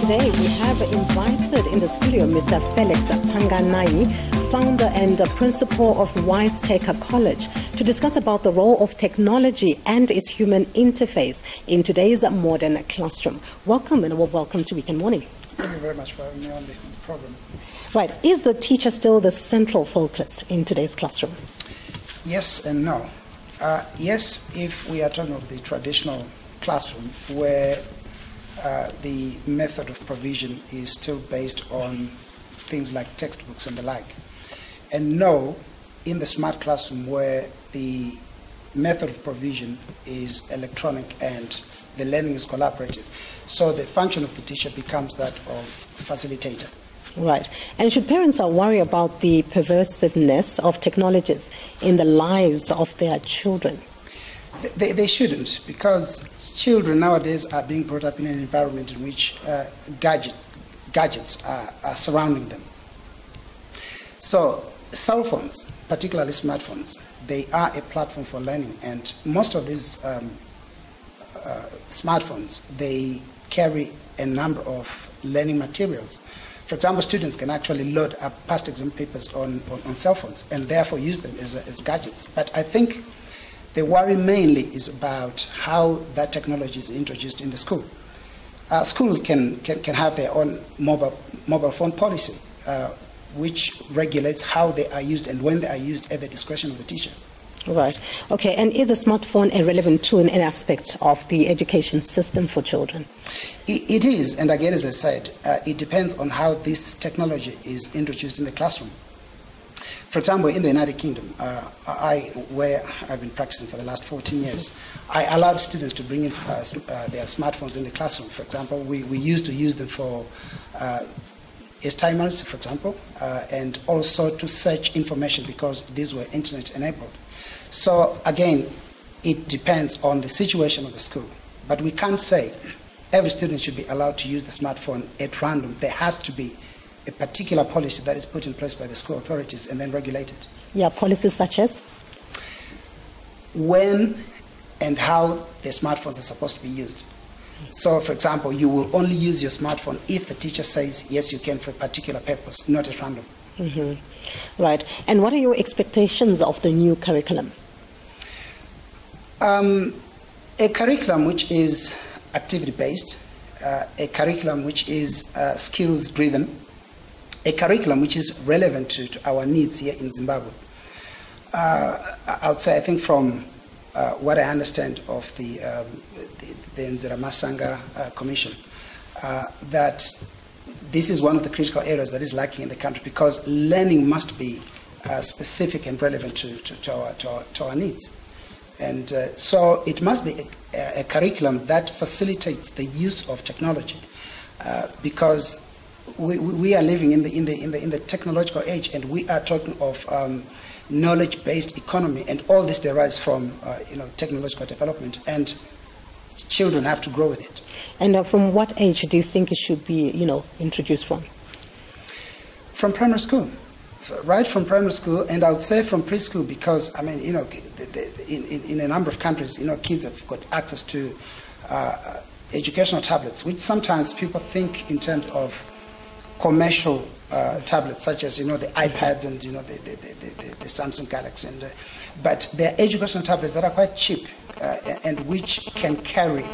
today we have invited in the studio Mr. Felix Panganai, founder and principal of wisetech College, to discuss about the role of technology and its human interface in today's modern classroom. Welcome, and welcome to Weekend Morning. Thank you very much for having me on the program. Right. Is the teacher still the central focus in today's classroom? Yes and no. Yes, if we are talking of the traditional classroom where the method of provision is still based on things like textbooks and the like. And no, in the smart classroom where the method of provision is electronic and the learning is collaborative. So the function of the teacher becomes that of facilitator. Right. And should parents worry about the pervasiveness of technologies in the lives of their children? They shouldn't, because children nowadays are being brought up in an environment in which gadgets are surrounding them. So cell phones, particularly smartphones, they are a platform for learning, and most of these smartphones, they carry a number of learning materials. For example, students can actually load up past exam papers on cell phones and therefore use them as gadgets. But I think the worry mainly is about how that technology is introduced in the school. Schools can have their own mobile phone policy, which regulates how they are used and when they are used at the discretion of the teacher. Right. Okay. And is a smartphone a relevant tool in any aspect of the education system for children? It is, and again, as I said, it depends on how this technology is introduced in the classroom. For example, in the United Kingdom, where I've been practicing for the last 14 years, I allowed students to bring in their smartphones in the classroom. For example, we used to use them for timers, for example, and also to search information because these were internet enabled. So again, it depends on the situation of the school. But we can't say every student should be allowed to use the smartphone at random. There has to be a particular policy that is put in place by the school authorities and then regulated. Yeah, policies such as? When and how the smartphones are supposed to be used. So, for example, you will only use your smartphone if the teacher says, yes, you can for a particular purpose, not at random. Mm-hmm. Right. And what are your expectations of the new curriculum? A curriculum which is activity-based, a curriculum which is skills-driven, a curriculum which is relevant to our needs here in Zimbabwe. I would say, I think from what I understand of the Nzira Masanga Commission, that this is one of the critical areas that is lacking in the country, because learning must be specific and relevant to our needs. And so it must be a curriculum that facilitates the use of technology, because we are living in the technological age, and we are talking of knowledge-based economy, and all this derives from technological development, and children have to grow with it. And from what age do you think it should be introduced from? From primary school. Right from primary school, and I would say from preschool, because I mean, in a number of countries, kids have got access to educational tablets, which sometimes people think in terms of commercial tablets, such as the iPads and the Samsung Galaxy, but they are educational tablets that are quite cheap and which can carry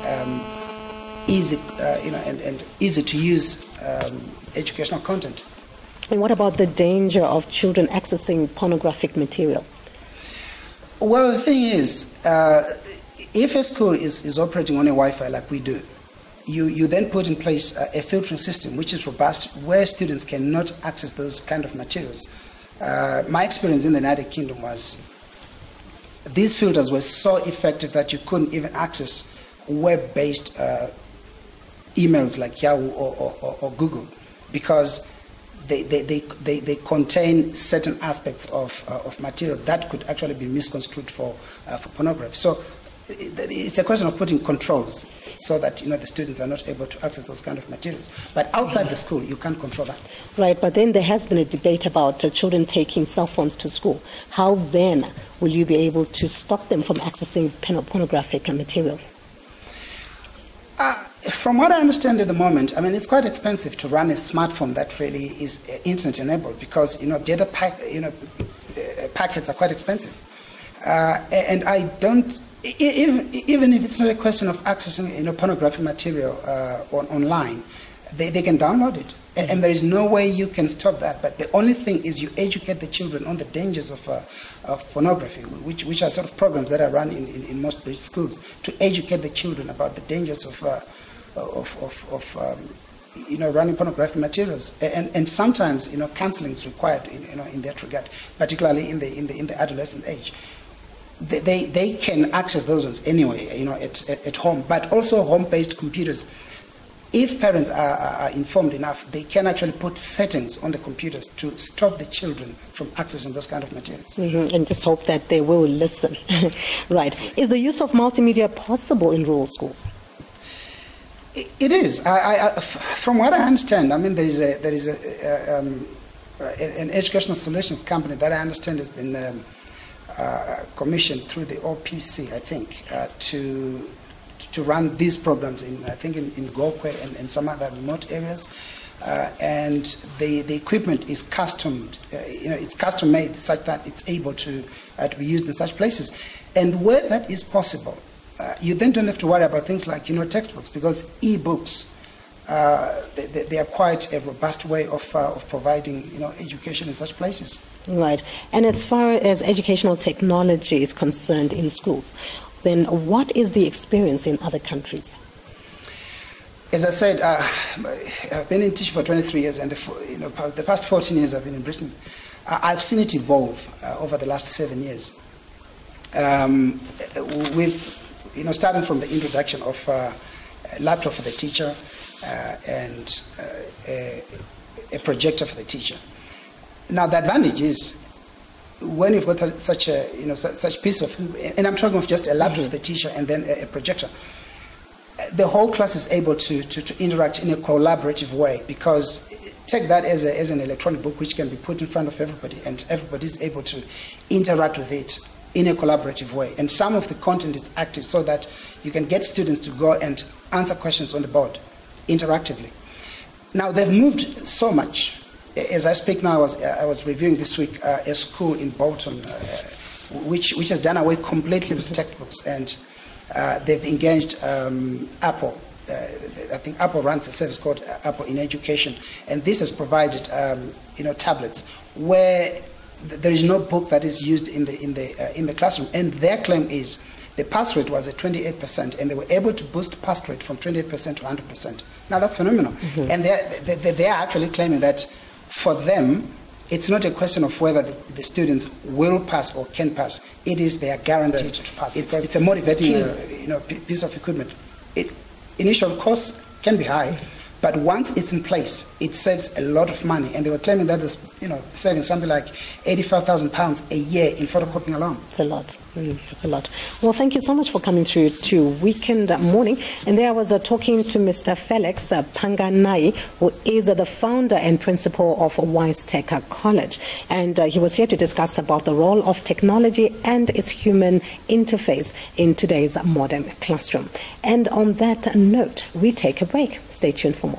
easy and easy to use educational content. And what about the danger of children accessing pornographic material? Well, the thing is, if a school is operating on a Wi-Fi like we do, you then put in place a filtering system which is robust, where students cannot access those kind of materials. My experience in the United Kingdom was these filters were so effective that you couldn't even access web-based emails like Yahoo or Google, because they contain certain aspects of material that could actually be misconstrued for pornography. So it's a question of putting controls so that the students are not able to access those kind of materials. But outside the school, you can't control that. Right, but then there has been a debate about children taking cell phones to school. How then will you be able to stop them from accessing pornographic material? From what I understand at the moment, I mean, it's quite expensive to run a smartphone that really is internet enabled because, data packets are quite expensive. And I don't, even if it's not a question of accessing, pornographic material online, they can download it. And there is no way you can stop that. But the only thing is you educate the children on the dangers of pornography, which are sort of programs that are run in most British schools, to educate the children about the dangers of running pornographic materials. And sometimes, counseling is required, in that regard, particularly in the adolescent age. They can access those ones anyway, at home, but also home-based computers. If parents are informed enough, they can actually put settings on the computers to stop the children from accessing those kind of materials. Mm-hmm. And just hope that they will listen. Right. Is the use of multimedia possible in rural schools? It is. From what I understand, I mean, there is an educational solutions company that I understand has been commissioned through the OPC, I think, to run these programs in Gokwe and some other remote areas, and the equipment is customed. It's custom made such that it's able to be used in such places, and where that is possible, you then don't have to worry about things like textbooks, because e-books they are quite a robust way of providing education in such places. Right. And as far as educational technology is concerned in schools, then what is the experience in other countries? As I said, I've been in teaching for 23 years, and the past 14 years I've been in Britain. I've seen it evolve over the last 7 years. With starting from the introduction of a laptop for the teacher and a projector for the teacher. Now the advantage is, when you've got such a such piece of, and I'm talking of just a laptop for the teacher and then a projector, the whole class is able to interact in a collaborative way, because take that as an electronic book which can be put in front of everybody, and everybody is able to interact with it in a collaborative way. And some of the content is active, so that you can get students to go and answer questions on the board interactively. Now they've moved so much. As I speak now, I was reviewing this week a school in Bolton, which has done away completely with textbooks, and they've engaged Apple. I think Apple runs a service called Apple in Education, and this has provided tablets where there is no book that is used in the classroom. And their claim is the pass rate was at 28%, and they were able to boost pass rate from 28% to 100%. Now that's phenomenal. Mm-hmm. And they are actually claiming that for them, it's not a question of whether the students will pass or can pass. It is they are guaranteed to pass. It's a motivating piece of equipment. Initial costs can be high, but once it's in place, it saves a lot of money. And they were claiming that it's saving something like £85,000 a year in photocopying alone. It's a lot. That's a lot. Well, thank you so much for coming through to Weekend Morning. And there I was talking to Mr. Felix Panganai, who is the founder and principal of wisetech College. And he was here to discuss about the role of technology and its human interface in today's modern classroom. And on that note, we take a break. Stay tuned for more.